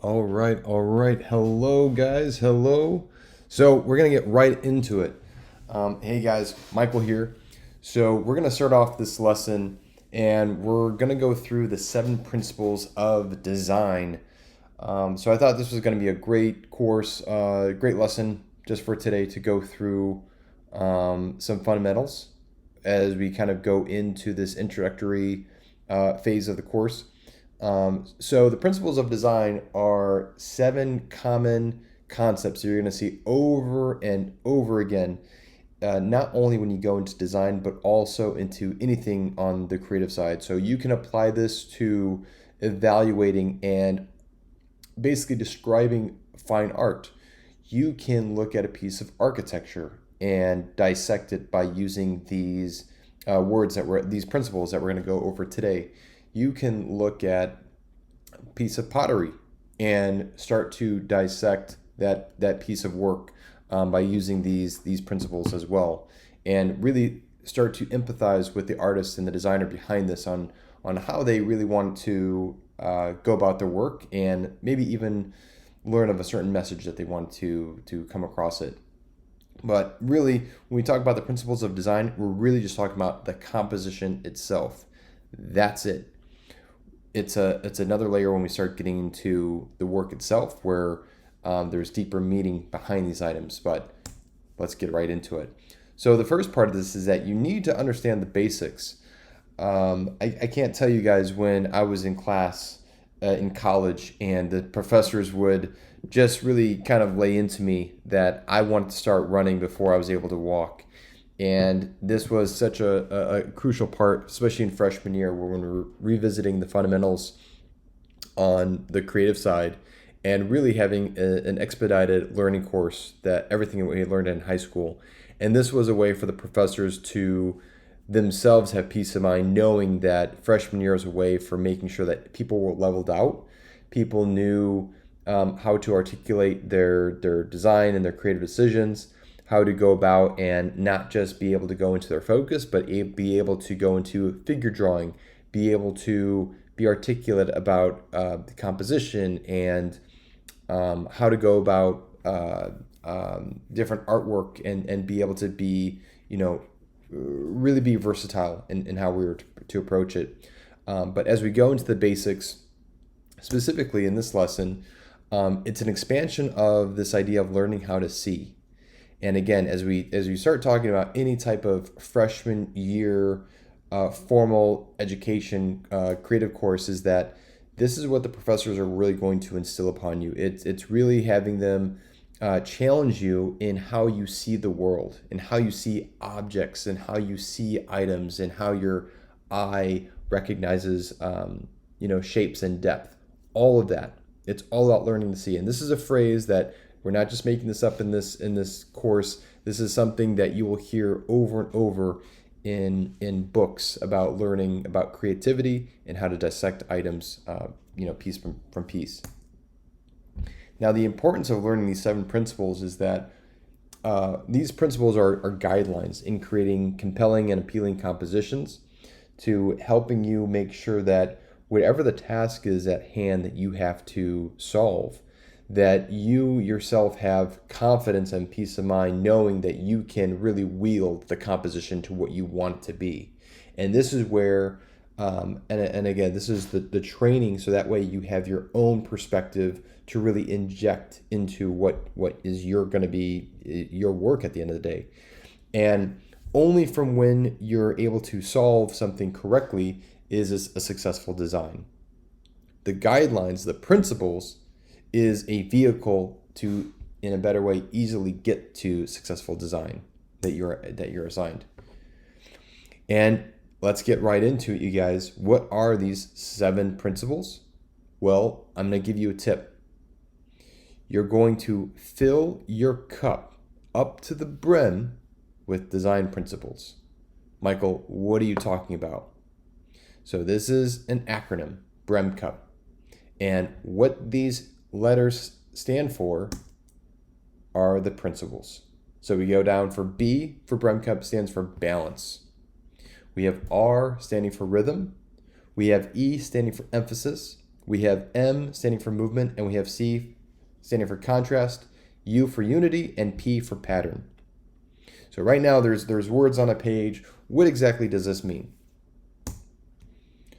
All right, all right. Hello, guys. Hello. So we're gonna get right into it. Hey, guys, Michael here. So we're gonna start off this lesson, and we're gonna go through the 7 principles of design. So I thought this was gonna be a great course, great lesson just for today to go through some fundamentals as we kind of go into this introductory phase of the course. So the principles of design are 7 common concepts that you're going to see over and over again, not only when you go into design, but also into anything on the creative side. So you can apply this to evaluating and basically describing fine art. You can look at a piece of architecture and dissect it by using these these principles that we're going to go over today. You can look at a piece of pottery and start to dissect that piece of work by using these principles as well, and really start to empathize with the artist and the designer behind this on how they really want to go about their work, and maybe even learn of a certain message that they want to come across it. But really, when we talk about the principles of design, we're really just talking about the composition itself. That's it. It's another layer when we start getting into the work itself, where there's deeper meaning behind these items. But let's get right into it. So the first part of this is that you need to understand the basics. I can't tell you guys when I was in class in college, and the professors would just really kind of lay into me that I wanted to start running before I was able to walk. And this was such a crucial part, especially in freshman year, where when we're revisiting the fundamentals on the creative side and really having an expedited learning course that everything that we learned in high school. And this was a way for the professors to themselves have peace of mind, knowing that freshman year is a way for making sure that people were leveled out. People knew how to articulate their design and their creative decisions, how to go about and not just be able to go into their focus, but be able to go into figure drawing, be able to be articulate about the composition and how to go about different artwork, and be able to be, really be versatile in how we were to approach it. But as we go into the basics, specifically in this lesson, it's an expansion of this idea of learning how to see. And again, as we start talking about any type of freshman year formal education creative course, is that this is what the professors are really going to instill upon you. It's really having them challenge you in how you see the world, and how you see objects, and how you see items, and how your eye recognizes shapes and depth. All of that. It's all about learning to see. And this is a phrase that we're not just making this up in this course. This is something that you will hear over and over in books about learning about creativity and how to dissect items, piece from piece. Now, the importance of learning these 7 principles is that these principles are guidelines in creating compelling and appealing compositions, to helping you make sure that whatever the task is at hand that you have to solve, that you yourself have confidence and peace of mind knowing that you can really wield the composition to what you want it to be. And this is where, and again, this is the training, so that way you have your own perspective to really inject into what is going to be your work at the end of the day. And only from when you're able to solve something correctly is a successful design. The guidelines, the principles, is a vehicle to, in a better way, easily get to successful design that you're assigned. And let's get right into it, you guys. What are these 7 principles? Well, I'm going to give you a tip. You're going to fill your cup up to the brim with design principles. Michael, what are you talking about? So this is an acronym, BREM Cup. And what these letters stand for are the principles. So we go down for B for BREM Cup, stands for balance. We have R standing for rhythm. We have E standing for emphasis. We have M standing for movement, and we have C standing for contrast, U for unity, and P for pattern. So right now there's words on a page. What exactly does this mean?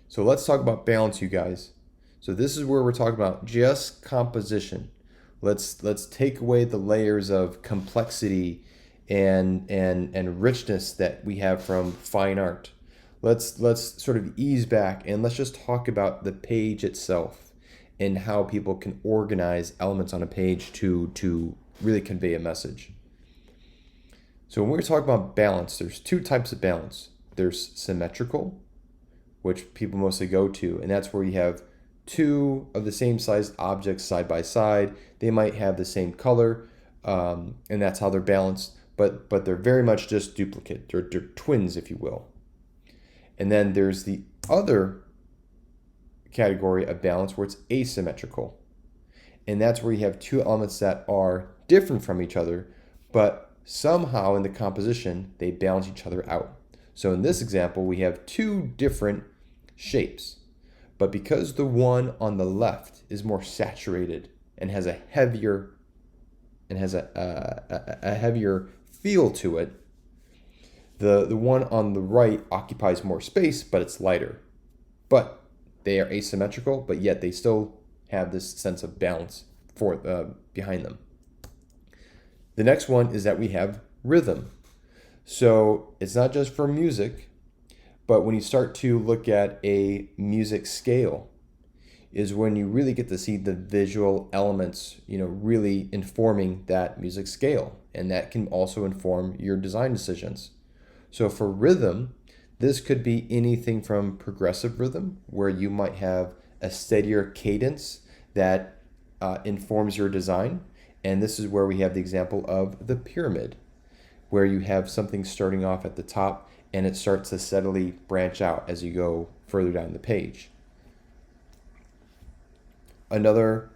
So let's talk about balance, you guys. So this is where we're talking about just composition. Let's take away the layers of complexity and richness that we have from fine art. Let's sort of ease back and let's just talk about the page itself and how people can organize elements on a page to really convey a message. So when we're talking about balance, there's two types of balance. There's symmetrical, which people mostly go to, and that's where you have two of the same sized objects side by side. They might have the same color, and that's how they're balanced, but they're very much just duplicate. They're twins, if you will. And then there's the other category of balance where it's asymmetrical, and that's where you have two elements that are different from each other, but somehow in the composition they balance each other out. So in this example, we have two different shapes, but because the one on the left is more saturated and has a heavier heavier feel to it, the one on the right occupies more space, but it's lighter. But they are asymmetrical, but yet they still have this sense of balance behind them. The next one is that we have rhythm. So it's not just for music, but when you start to look at a music scale is when you really get to see the visual elements, really informing that music scale. And that can also inform your design decisions. So for rhythm, this could be anything from progressive rhythm, where you might have a steadier cadence that informs your design. And this is where we have the example of the pyramid, where you have something starting off at the top and it starts to steadily branch out as you go further down the page. Another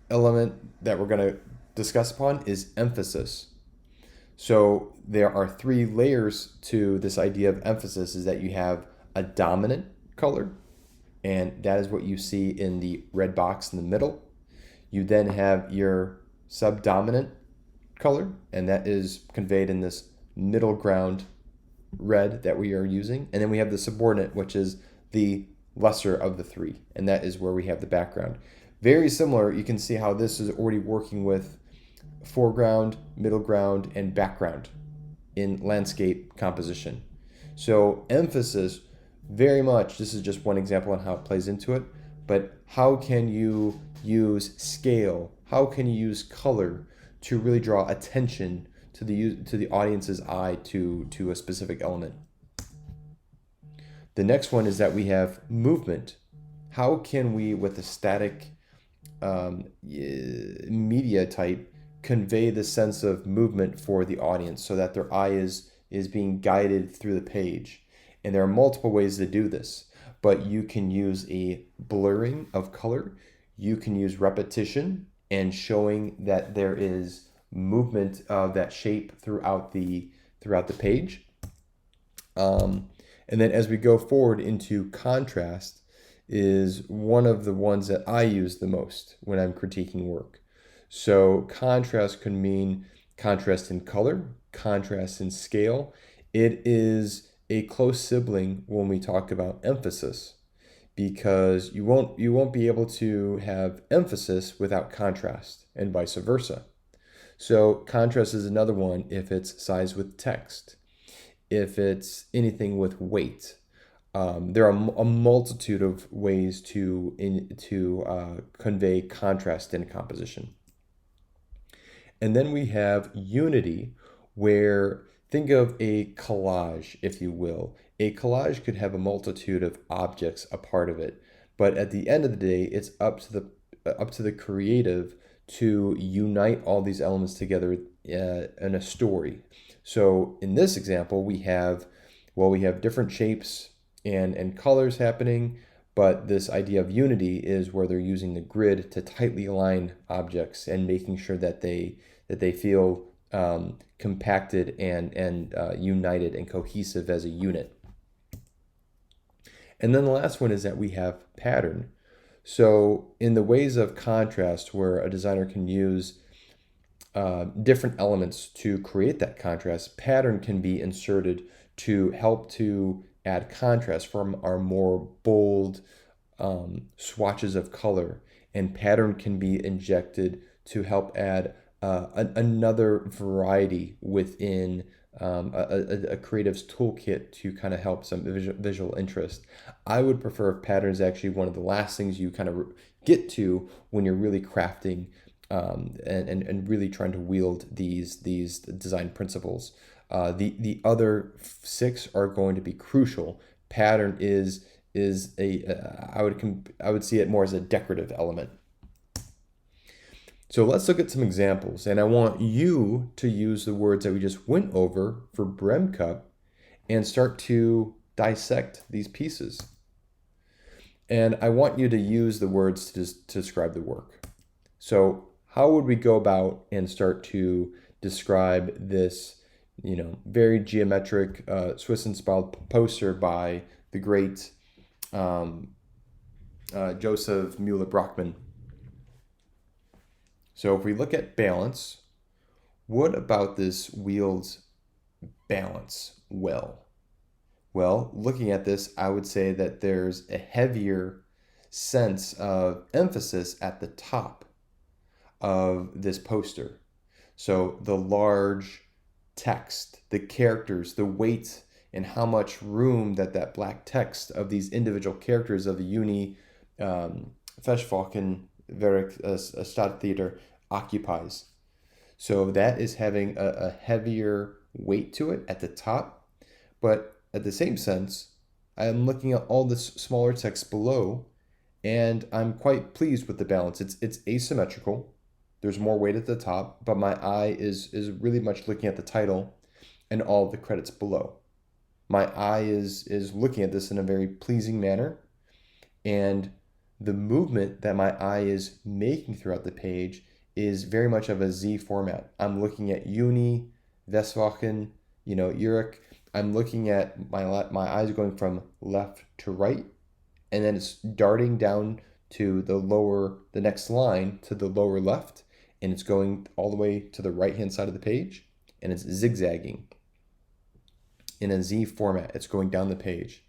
element that we're going to discuss upon is emphasis. So there are three layers to this idea of emphasis, is that you have a dominant color, and that is what you see in the red box in the middle. You then have your subdominant color, and that is conveyed in this middle ground red that we are using. And then we have the subordinate, which is the lesser of the three, and that is where we have the background. Very similar, you can see how this is already working with foreground, middle ground, and background in landscape composition. So emphasis, very much, this is just one example on how it plays into it, but how can you use scale? How can you use color to really draw attention to the audience's eye to a specific element? The next one is that we have movement. How can we, with a static media type, convey the sense of movement for the audience so that their eye is being guided through the page? And there are multiple ways to do this, but you can use a blurring of color. You can use repetition and showing that there is movement of that shape throughout the page. And then as we go forward into contrast, is one of the ones that I use the most when I'm critiquing work. So contrast can mean contrast in color, contrast in scale. It is a close sibling when we talk about emphasis, because you won't be able to have emphasis without contrast, and vice versa. So contrast is another one if it's size with text, if it's anything with weight. There are a multitude of ways to convey contrast in a composition. And then we have unity, where think of a collage, if you will. A collage could have a multitude of objects a part of it, but at the end of the day, it's up to the creative to unite all these elements together in a story. So in this example, we have different shapes and colors happening, but this idea of unity is where they're using the grid to tightly align objects and making sure that they feel compacted and united and cohesive as a unit. And then the last one is that we have pattern. So in the ways of contrast, where a designer can use different elements to create that contrast, pattern can be inserted to help to add contrast from our more bold swatches of color, and pattern can be injected to help add another variety within a creative's toolkit to kind of help some visual interest. I would prefer if pattern is actually one of the last things you kind of get to when you're really crafting and really trying to wield these design principles. The other six are going to be crucial. Pattern is I would see it more as a decorative element. So let's look at some examples, and I want you to use the words that we just went over for Bremcup and start to dissect these pieces. And I want you to use the words to describe the work. So how would we go about and start to describe this, very geometric Swiss-inspired poster by the great Joseph Müller-Brockmann? So if we look at balance, what about this wields balance well? Well, looking at this, I would say that there's a heavier sense of emphasis at the top of this poster. So the large text, the characters, the weight, and how much room that black text of these individual characters of the Uni Festwochen Stadttheater occupies. So that is having a heavier weight to it at the top, but at the same sense, I'm looking at all this smaller text below, and I'm quite pleased with the balance. It's asymmetrical. There's more weight at the top, but my eye is really much looking at the title and all the credits below. My eye is looking at this in a very pleasing manner, and the movement that my eye is making throughout the page is very much of a Z format. I'm looking at Uni, Westwochen, Urich. I'm looking at my eyes going from left to right, and then it's darting down to the next line to the lower left, and it's going all the way to the right-hand side of the page, and it's zigzagging in a Z format. It's going down the page.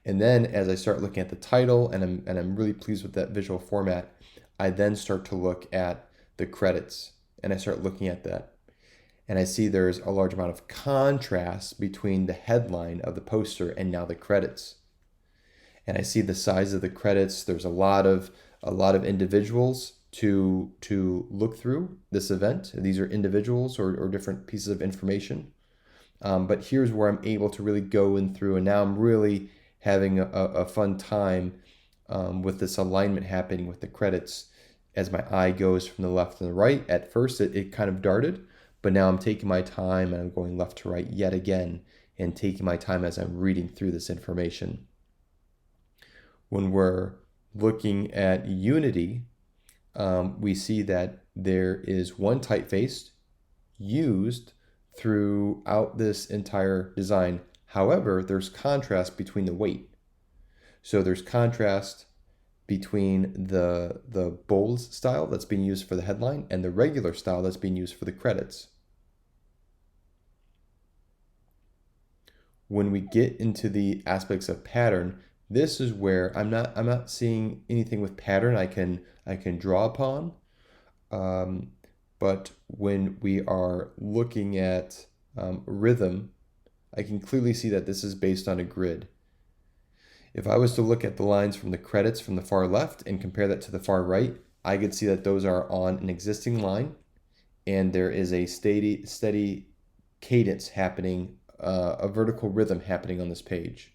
And then as I start looking at the title, and I'm really pleased with that visual format, I then start to look at the credits, and I start looking at that. And I see there's a large amount of contrast between the headline of the poster and now the credits. And I see the size of the credits. There's a lot of individuals to look through this event. These are individuals or different pieces of information. But here's where I'm able to really go in through, and now I'm really having a fun time with this alignment happening with the credits as my eye goes from the left and the right. At first it kind of darted, but now I'm taking my time and I'm going left to right yet again and taking my time as I'm reading through this information. When we're looking at Unity, we see that there is one typeface used throughout this entire design. However, there's contrast between the weight. So there's contrast between the bold style that's being used for the headline and the regular style that's being used for the credits. When we get into the aspects of pattern, this is where I'm not seeing anything with pattern I can draw upon. But when we are looking at rhythm, I can clearly see that this is based on a grid. If I was to look at the lines from the credits from the far left and compare that to the far right, I could see that those are on an existing line, and there is a steady cadence happening, a vertical rhythm happening on this page.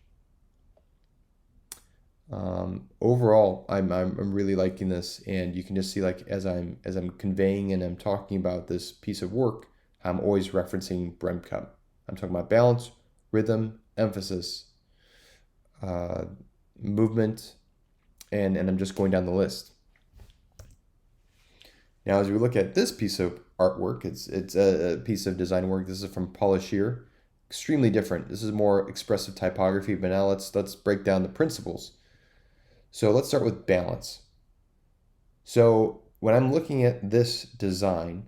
Overall, I'm really liking this, and you can just see, like, as I'm conveying and I'm talking about this piece of work, I'm always referencing Bremcup. I'm talking about balance, rhythm, emphasis, movement, and I'm just going down the list. Now, as we look at this piece of artwork, it's a piece of design work. This is from Paula Scher. Extremely different. This is more expressive typography, but now let's break down the principles. So let's start with balance. So when I'm looking at this design,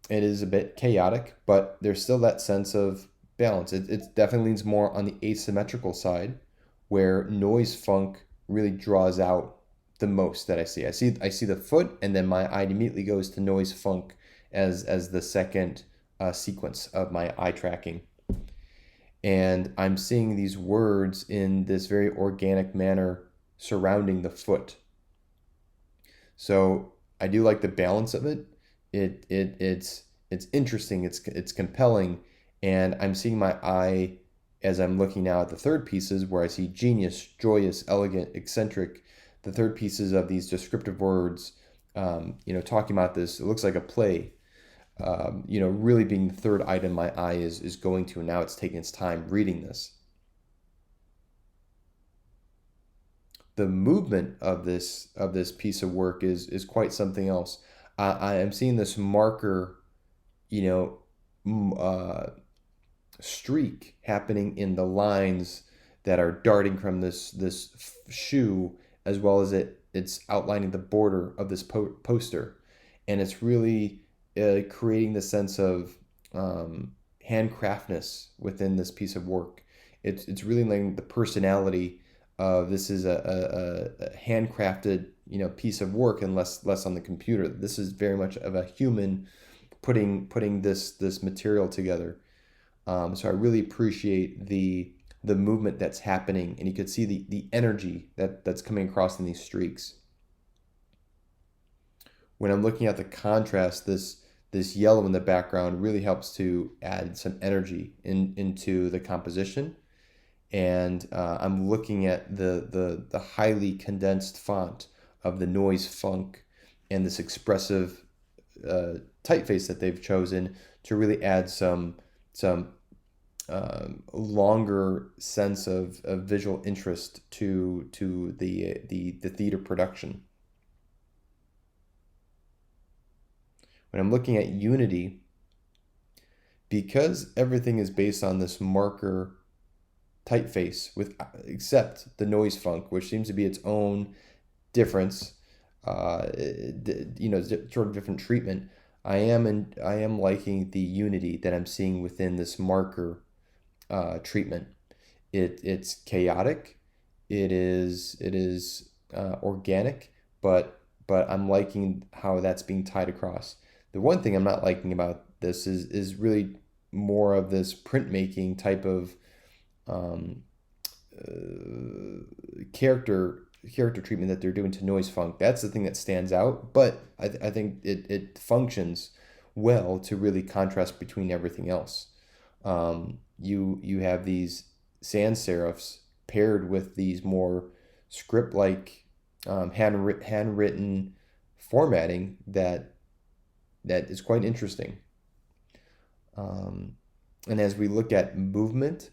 it is a bit chaotic, but there's still that sense of balance. It definitely leans more on the asymmetrical side, where noise funk really draws out the most that I see. I see the foot, and then my eye immediately goes to noise funk as the second sequence of my eye tracking. And I'm seeing these words in this very organic manner surrounding the foot. So I do like the balance of it. It's interesting. It's compelling, and I'm seeing my eye as I'm looking now at the third pieces where I see genius, joyous, elegant, eccentric. The third pieces of these descriptive words, talking about this. It looks like a play. Really being the third item my eye is going to, and now it's taking its time reading this. The movement of this piece of work is quite something else. I am seeing this marker, you know, streak happening in the lines that are darting from this shoe, as well as it's outlining the border of this poster, and it's really creating the sense of handcraftness within this piece of work. It's really letting the personality of this is a handcrafted piece of work, and less on the computer. This is very much of a human putting this material together. So I really appreciate the movement that's happening, and you could see the energy that's coming across in these streaks. When I'm looking at the contrast, this yellow in the background really helps to add some energy into the composition. And I'm looking at the highly condensed font of the noise funk and this expressive typeface that they've chosen to really add some longer sense of visual interest to the theater production. When I'm looking at Unity, because everything is based on this marker typeface with except the noise funk, which seems to be its own difference, sort of different treatment. I am liking the unity that I'm seeing within this marker treatment. It's chaotic. It is organic, but I'm liking how that's being tied across. The one thing I'm not liking about this is really more of this printmaking type of um, character treatment that they're doing to noise funk. That's the thing that stands out, but I think it functions well to really contrast between everything else. You have these sans serifs paired with these more script like handwritten formatting that is quite interesting. Um, and as we look at movement,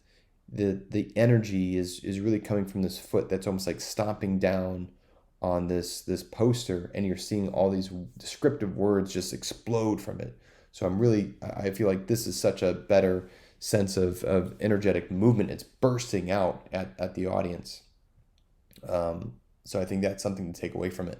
the energy is really coming from this foot that's almost like stomping down on this poster, and you're seeing all these descriptive words just explode from it. So I feel like this is such a better sense of energetic movement. It's bursting out at the audience. So I think that's something to take away from it.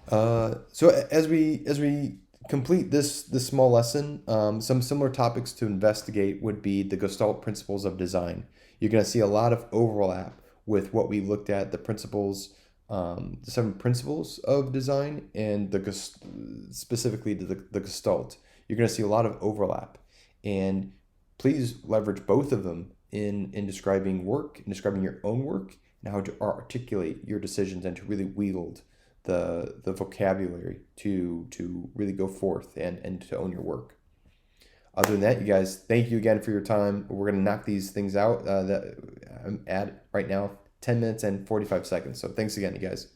So as we complete this small lesson, some similar topics to investigate would be the Gestalt principles of design. You're going to see a lot of overlap with what we looked at, the principles, the 7 principles of design, and specifically the Gestalt. You're going to see a lot of overlap, and please leverage both of them in describing work, in describing your own work, and how to articulate your decisions and to really wield the vocabulary to really go forth and to own your work. Other than that, you guys, thank you again for your time. We're going to knock these things out that I'm at right now, 10 minutes and 45 seconds. So thanks again, you guys.